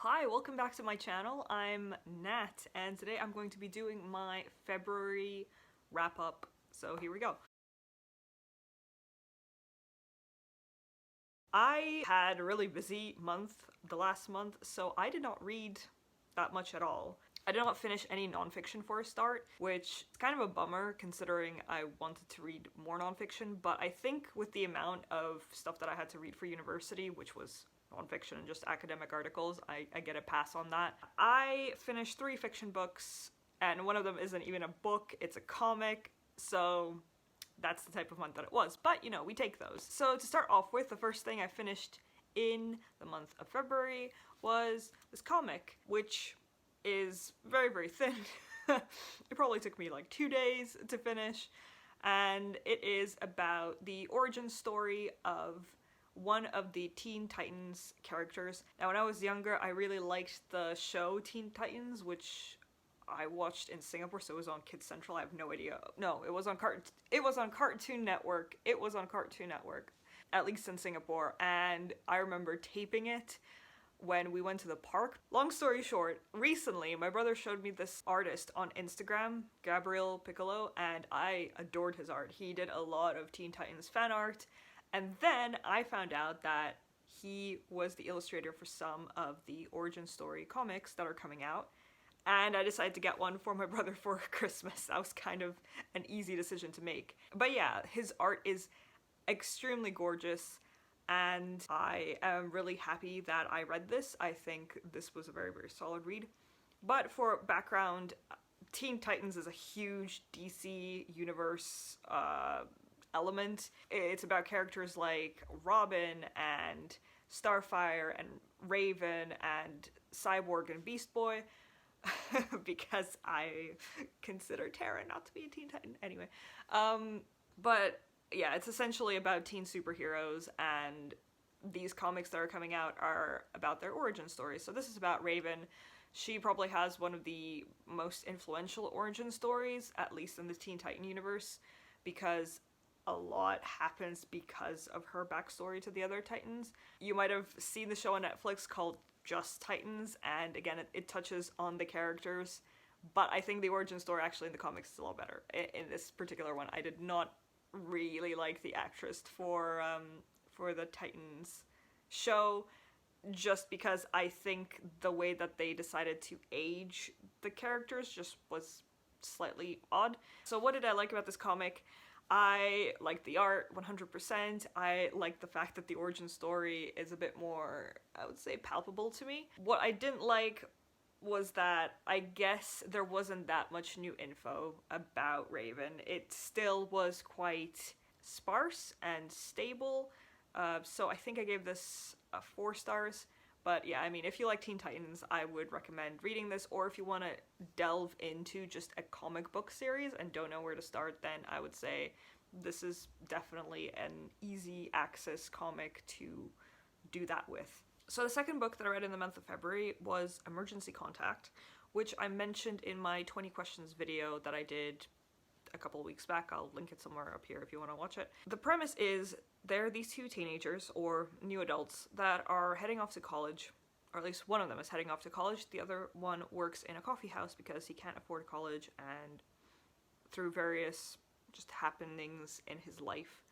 Hi, welcome back to my channel. I'm Nat, and today I'm going to be doing my February wrap-up. So here we go. I had a really busy month the last month, so I did not read that much at all. I did not finish any nonfiction for a start, which is kind of a bummer considering I wanted to read more nonfiction, but I think with the amount of stuff that I had to read for university, which was nonfiction and just academic articles, I get a pass on that. I finished 3 fiction books, and one of them isn't even a book, it's a comic, so that's the type of month that it was. But, you know, we take those. So to start off with, the first thing I finished in the month of February was this comic, which is very, very thin. It probably took me like 2 days to finish, and it is about the origin story of one of the Teen Titans characters. Now, when I was younger, I really liked the show Teen Titans, which I watched in Singapore, so it was on Kids Central. I have no idea. No, it was on Cartoon Network. It was on Cartoon Network, at least in Singapore, and I remember taping it when we went to the park. Long story short, recently my brother showed me this artist on Instagram, Gabriel Piccolo, and I adored his art. He did a lot of Teen Titans fan art. And then I found out that he was the illustrator for some of the origin story comics that are coming out, and I decided to get one for my brother for Christmas. That was kind of an easy decision to make. But yeah, his art is extremely gorgeous, and I am really happy that I read this. I think this was a very, very solid read. But for background, Teen Titans is a huge DC universe element. It's about characters like Robin and Starfire and Raven and Cyborg and Beast Boy, because I consider Tara not to be a Teen Titan anyway. But yeah, it's essentially about teen superheroes, and these comics that are coming out are about their origin stories. So this is about Raven. She probably has one of the most influential origin stories, at least in the Teen Titan universe, because a lot happens because of her backstory to the other Titans. You might have seen the show on Netflix called Just Titans, and again, it touches on the characters, but I think the origin story actually in the comics is a lot better. In this particular one, I did not really like the actress for the Titans show, just because I think the way that they decided to age the characters just was slightly odd. So what did I like about this comic? I like the art 100%. I like the fact that the origin story is a bit more, I would say, palpable to me. What I didn't like was that I guess there wasn't that much new info about Raven. It still was quite sparse and stable, so I think I gave this 4 stars. But yeah, I mean, if you like Teen Titans, I would recommend reading this, or if you want to delve into just a comic book series and don't know where to start, then I would say this is definitely an easy access comic to do that with. So the second book that I read in the month of February was Emergency Contact, which I mentioned in my 20 questions video that I did a couple weeks back. I'll link it somewhere up here if you want to watch it. The premise is there are these 2 teenagers, or new adults, that are heading off to college, or at least one of them is heading off to college. The other one works in a coffee house because he can't afford college, and through various just happenings in his life,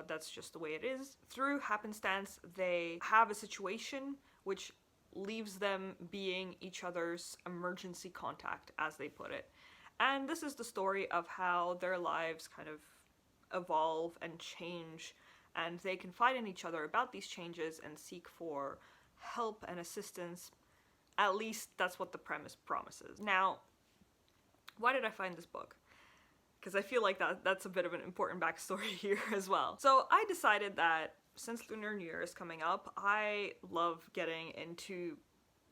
that's just the way it is. Through happenstance, they have a situation which leaves them being each other's emergency contact, as they put it. And this is the story of how their lives kind of evolve and change, and they confide in each other about these changes and seek for help and assistance. At least that's what the premise promises. Now, why did I find this book? Because I feel like that's a bit of an important backstory here as well. So I decided that since Lunar New Year is coming up, I love getting into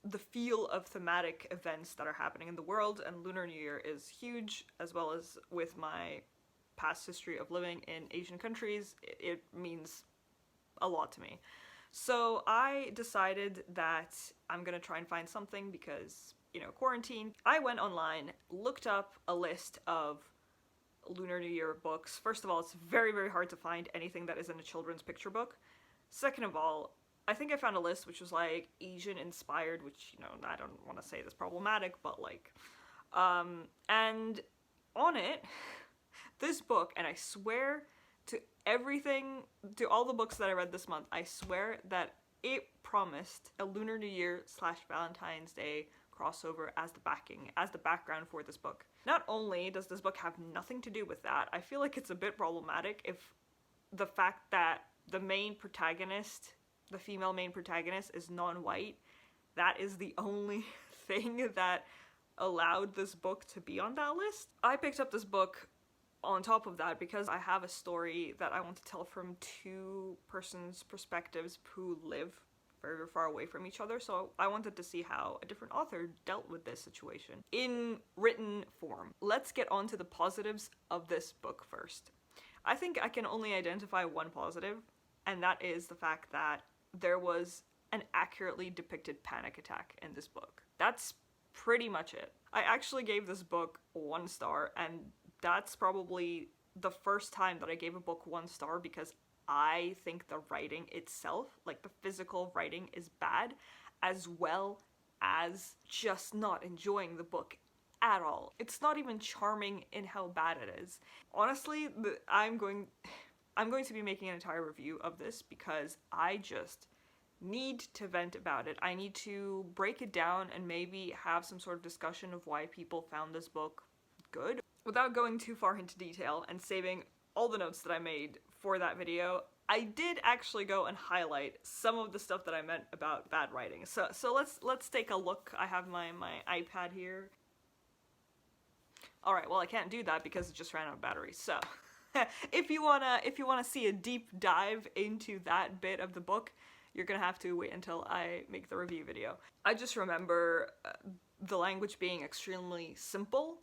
the feel of thematic events that are happening in the world, and Lunar New Year is huge, as well as with my past history of living in Asian countries, it means a lot to me. So I decided that I'm gonna try and find something because, you know, quarantine. I went online, looked up a list of Lunar New Year books. First of all, it's very, very hard to find anything that isn't a children's picture book. Second of all, I think I found a list which was like Asian inspired, which, you know, I don't want to say that's problematic, but like, and on it, this book, and I swear to everything, to all the books that I read this month, I swear that it promised a Lunar New Year / Valentine's Day crossover as the backing, as the background for this book. Not only does this book have nothing to do with that, I feel like it's a bit problematic if the fact that the main protagonist, the female main protagonist, is non-white, that is the only thing that allowed this book to be on that list. I picked up this book on top of that because I have a story that I want to tell from two persons' perspectives who live very, very far away from each other, so I wanted to see how a different author dealt with this situation in written form. Let's get on to the positives of this book first. I think I can only identify one positive, and that is the fact that there was an accurately depicted panic attack in this book. That's pretty much it. I actually gave this book 1 star, and that's probably the first time that I gave a book 1 star because I think the writing itself, like the physical writing, is bad, as well as just not enjoying the book at all. It's not even charming in how bad it is. Honestly, I'm going to be making an entire review of this because I just need to vent about it. I need to break it down and maybe have some sort of discussion of why people found this book good. Without going too far into detail and saving all the notes that I made for that video, I did actually go and highlight some of the stuff that I meant about bad writing. So let's take a look. I have my iPad here. Alright, well I can't do that because it just ran out of battery, so if you wanna see a deep dive into that bit of the book, you're gonna have to wait until I make the review video. I just remember the language being extremely simple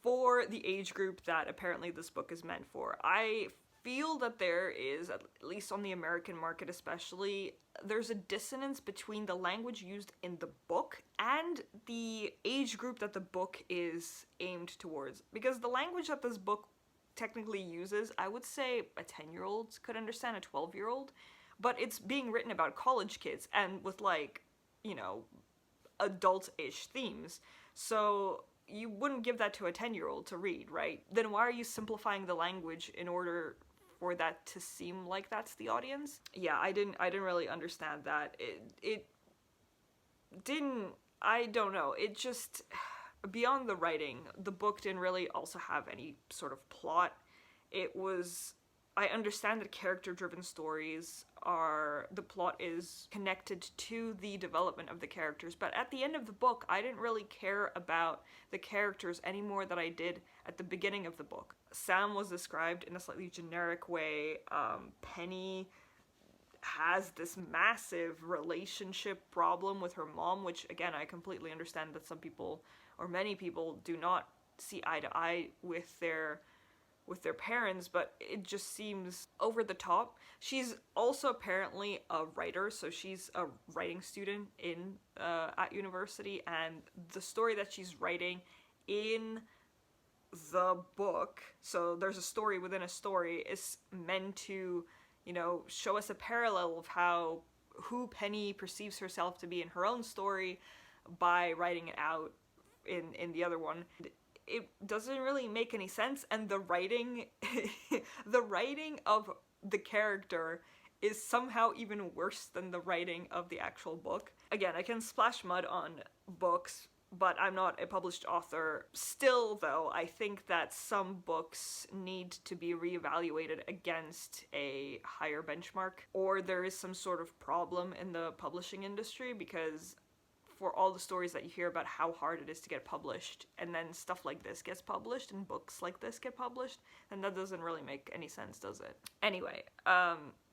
for the age group that apparently this book is meant for. I feel that there is, at least on the American market especially, there's a dissonance between the language used in the book and the age group that the book is aimed towards. Because the language that this book technically uses, I would say a 10-year-old could understand, a 12-year-old, but it's being written about college kids and with, like, you know, adult-ish themes. So you wouldn't give that to a 10-year-old to read, right? Then why are you simplifying the language in order for that to seem like that's the audience? Yeah, I didn't really understand that. It didn't, I don't know, it just, beyond the writing, the book didn't really also have any sort of plot. It was, I understand that character-driven stories are, the plot is connected to the development of the characters, but at the end of the book, I didn't really care about the characters any more than I did at the beginning of the book. Sam was described in a slightly generic way. Penny has this massive relationship problem with her mom, which, again, I completely understand that some people, or many people, do not see eye to eye with their parents, but it just seems over the top. She's also apparently a writer, so she's a writing student in at university, and the story that she's writing in the book, so there's a story within a story, is meant to, you know, show us a parallel of who Penny perceives herself to be in her own story by writing it out in the other one. It doesn't really make any sense, and the writing the writing of the character is somehow even worse than the writing of the actual book. Again, I can splash mud on books, but I'm not a published author. Still, though, I think that some books need to be reevaluated against a higher benchmark, or there is some sort of problem in the publishing industry, because for all the stories that you hear about how hard it is to get published, and then stuff like this gets published, and books like this get published, and that doesn't really make any sense, does it? Anyway,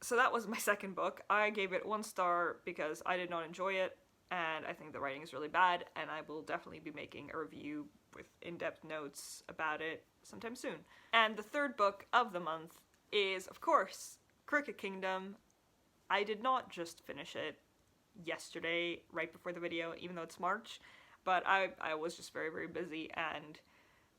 so that was my second book. I gave it 1 star because I did not enjoy it, and I think the writing is really bad, and I will definitely be making a review with in-depth notes about it sometime soon. And the third book of the month is, of course, Cricket Kingdom. I did not just finish it yesterday, right before the video, even though it's March, but I was just very, very busy, and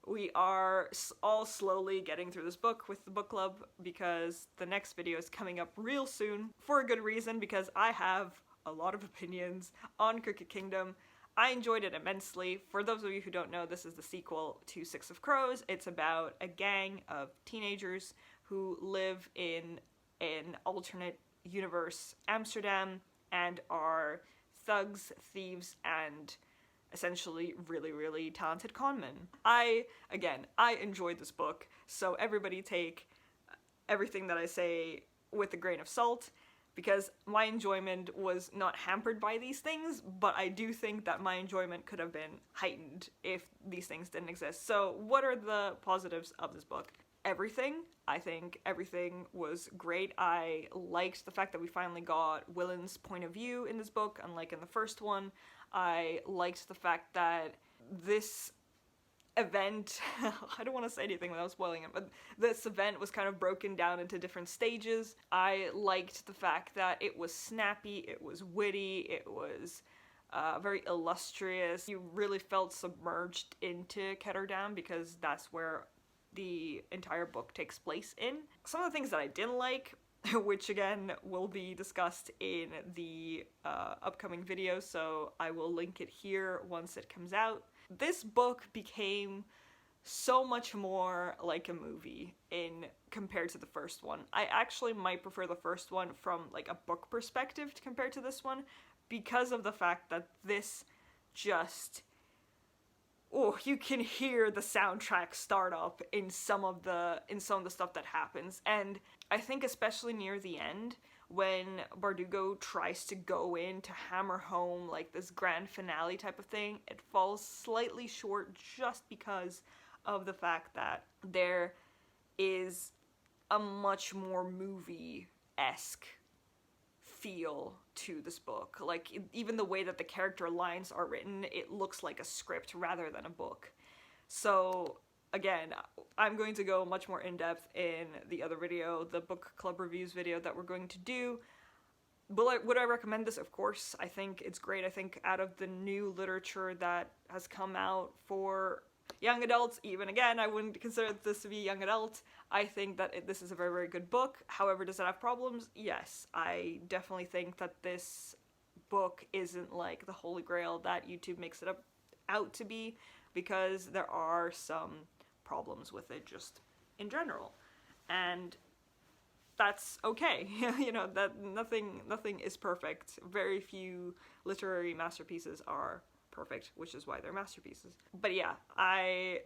We are all slowly getting through this book with the book club because the next video is coming up real soon for a good reason, because I have a lot of opinions on Crooked Kingdom. I enjoyed it immensely. For those of you who don't know, this is the sequel to Six of Crows. It's about a gang of teenagers who live in an alternate universe Amsterdam and are thugs, thieves, and essentially really, really talented conmen. I enjoyed this book, so everybody take everything that I say with a grain of salt, because my enjoyment was not hampered by these things, but I do think that my enjoyment could have been heightened if these things didn't exist. So what are the positives of this book? Everything. I think everything was great. I liked the fact that we finally got Willen's point of view in this book, unlike in the first one. I liked the fact that this event, I don't want to say anything without spoiling it, but this event was kind of broken down into different stages. I liked the fact that it was snappy, it was witty, it was very illustrious. You really felt submerged into Ketterdam because that's where the entire book takes place in. Some of the things that I didn't like, which again will be discussed in the upcoming video, so I will link it here once it comes out. This book became so much more like a movie compared to the first one. I actually might prefer the first one from like a book perspective compared to this one, because of the fact that this just, you can hear the soundtrack start up in some of the stuff that happens. And I think especially near the end, when Bardugo tries to go in to hammer home like this grand finale type of thing, it falls slightly short just because of the fact that there is a much more movie-esque feel to this book. Like, even the way that the character lines are written, it looks like a script rather than a book. So again, I'm going to go much more in-depth in the other video, the book club reviews video that we're going to do. But would I recommend this? Of course. I think it's great. I think out of the new literature that has come out for young adults, even again, I wouldn't consider this to be young adult. I think that this is a very, very good book. However, does it have problems? Yes. I definitely think that this book isn't like the Holy Grail that YouTube makes it out to be, because there are some problems with it just in general, and that's okay. You know, that nothing is perfect. Very few literary masterpieces are perfect, which is why they're masterpieces. But yeah, I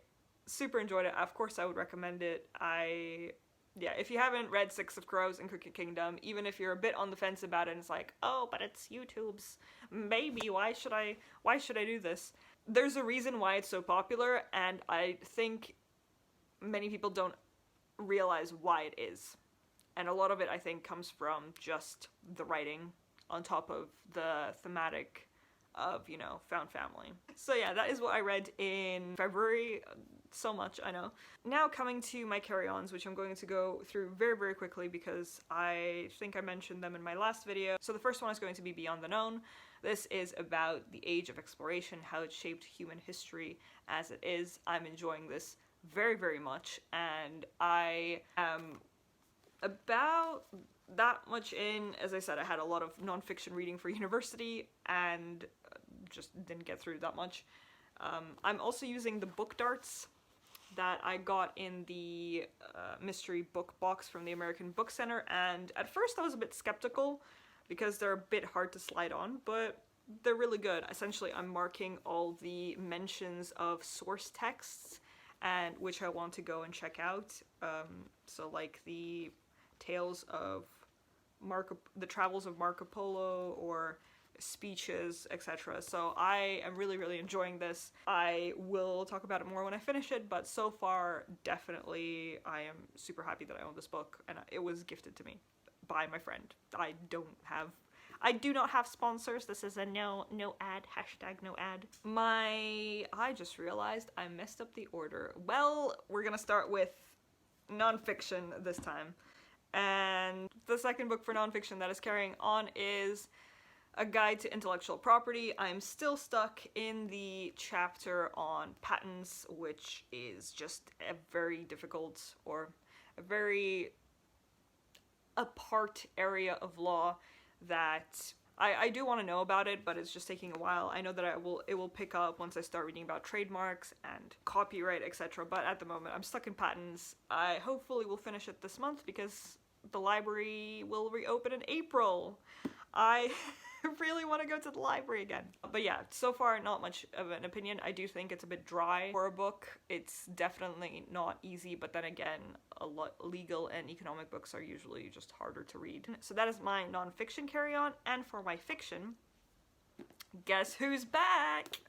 super enjoyed it. Of course I would recommend it. If you haven't read Six of Crows and Crooked Kingdom, even if you're a bit on the fence about it and it's like, oh, but it's YouTube's baby, why should I do this? There's a reason why it's so popular, and I think many people don't realize why it is. And a lot of it, I think, comes from just the writing on top of the thematic of, you know, found family. So yeah, that is what I read in February. So much, I know. Now coming to my carry-ons, which I'm going to go through very, very quickly because I think I mentioned them in my last video. So the first one is going to be Beyond the Known. This is about the age of exploration, how it shaped human history as it is. I'm enjoying this very, very much, and I am about that much in. As I said, I had a lot of nonfiction reading for university and just didn't get through that much. I'm also using the book darts that I got in the mystery book box from the American Book Center, and at first I was a bit skeptical because they're a bit hard to slide on, but they're really good. Essentially, I'm marking all the mentions of source texts, and which I want to go and check out. So like the tales of the travels of Marco Polo, or speeches, etc. So I am really, really enjoying this. I will talk about it more when I finish it, but so far, definitely, I am super happy that I own this book, and it was gifted to me by my friend. I do not have sponsors. This is a no ad, hashtag no ad. I just realized I messed up the order. Well, we're gonna start with nonfiction this time. And the second book for nonfiction that is carrying on is A Guide to Intellectual Property. I'm still stuck in the chapter on patents, which is just a very difficult, or a very apart area of law that I do want to know about it, but it's just taking a while. I know that it will pick up once I start reading about trademarks and copyright, etc. But at the moment, I'm stuck in patents. I hopefully will finish it this month because the library will reopen in April. I really want to go to the library again. But yeah, so far not much of an opinion. I do think it's a bit dry for a book. It's definitely not easy, but then again, a lot legal and economic books are usually just harder to read. So that is my nonfiction carry-on, and for my fiction, guess who's back?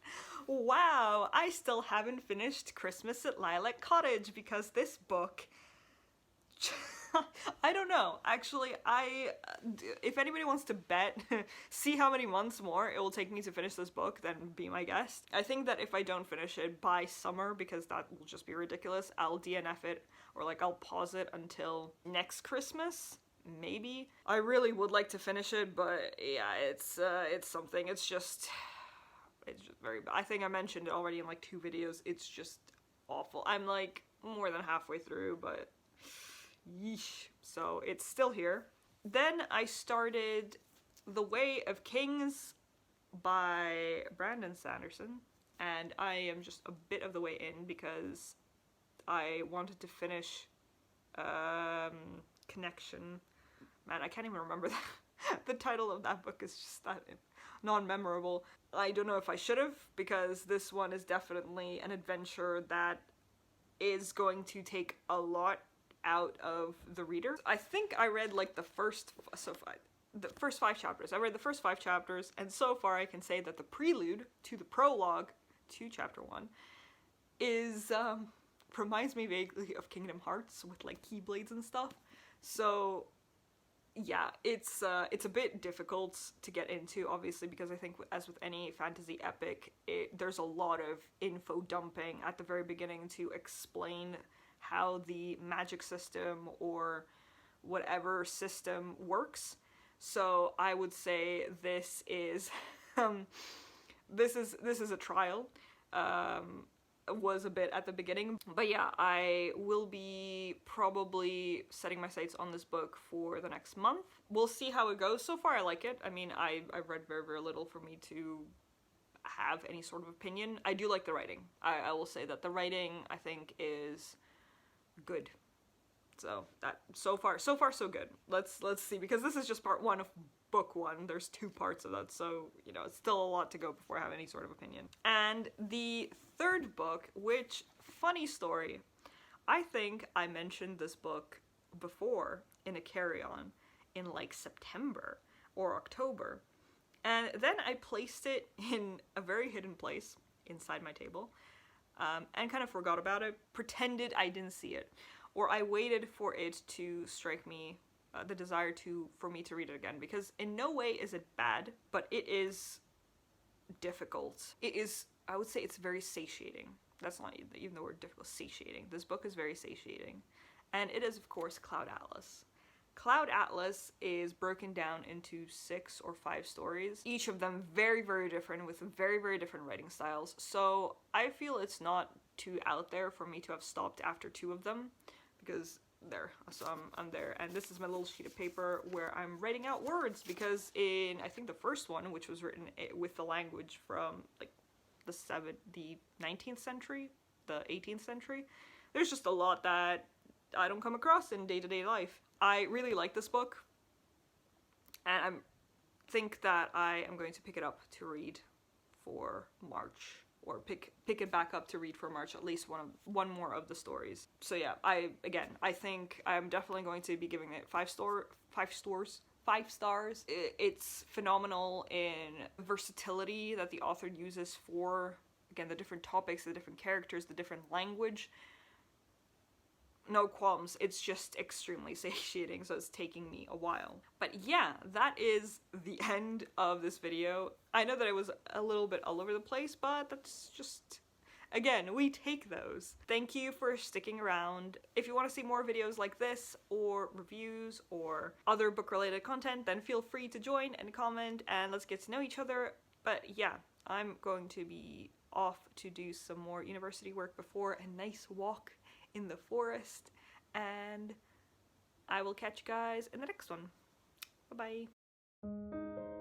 Wow, I still haven't finished Christmas at Lilac Cottage because this book I don't know. Actually, if anybody wants to bet, see how many months more it will take me to finish this book, then be my guest. I think that if I don't finish it by summer, because that will just be ridiculous, I'll DNF it, or like I'll pause it until next Christmas, maybe. I really would like to finish it, but yeah, it's something. It's just very bad. I think I mentioned it already in like 2 videos. It's just awful. I'm like more than halfway through, but yeesh. So it's still here. Then I started The Way of Kings by Brandon Sanderson, and I am just a bit of the way in because I wanted to finish Connection. Man, I can't even remember that. The title of that book is just that non-memorable. I don't know if I should have, because this one is definitely an adventure that is going to take a lot out of the reader. I think I read like the first 5 chapters. I read the first 5 chapters, and so far I can say that the prelude to the prologue to chapter 1 is reminds me vaguely of Kingdom Hearts with like keyblades and stuff. So yeah, it's a bit difficult to get into, obviously, because I think as with any fantasy epic, there's a lot of info dumping at the very beginning to explain how the magic system or whatever system works. So I would say this is this is a trial. Was a bit at the beginning, but yeah, I will be probably setting my sights on this book for the next month. We'll see how it goes. So far I like it. I mean, I've read very, very little for me to have any sort of opinion. I do like the writing. I will say that the writing, I think, is good. So that so far so good. Let's see, because this is just part 1 of book 1. There's 2 parts of that, so you know, it's still a lot to go before I have any sort of opinion. And the 3rd book, which, funny story, I think I mentioned this book before in a carry-on in like September or October, and then I placed it in a very hidden place inside my table, and kind of forgot about it, pretended I didn't see it, or I waited for it to strike me the desire for me to read it again, because in no way is it bad, but it is difficult. It is, I would say, it's very satiating. That's not even the word difficult, satiating. This book is very satiating. And it is, of course, Cloud Atlas. Cloud Atlas is broken down into 6 or 5 stories, each of them very, very different, with very, very different writing styles. So I feel it's not too out there for me to have stopped after 2 of them, because there, so I'm there, and this is my little sheet of paper where I'm writing out words, because in, I think, the first one, which was written with the language from like the 19th century, the 18th century, there's just a lot that I don't come across in day-to-day life. I really like this book, and I think that I am going to pick it up to read for March, or pick it back up to read for March, at least one more of the stories. So yeah, I think I'm definitely going to be giving it 5 stars. It's phenomenal in versatility that the author uses for, again, the different topics, the different characters, the different language. No qualms, it's just extremely satiating, so it's taking me a while. But yeah, that is the end of this video. I know that it was a little bit all over the place, but that's just Again, we take those. Thank you for sticking around. If you want to see more videos like this, or reviews, or other book-related content, then feel free to join and comment, and let's get to know each other. But yeah, I'm going to be off to do some more university work before a nice walk in the forest, and I will catch you guys in the next one. Bye-bye.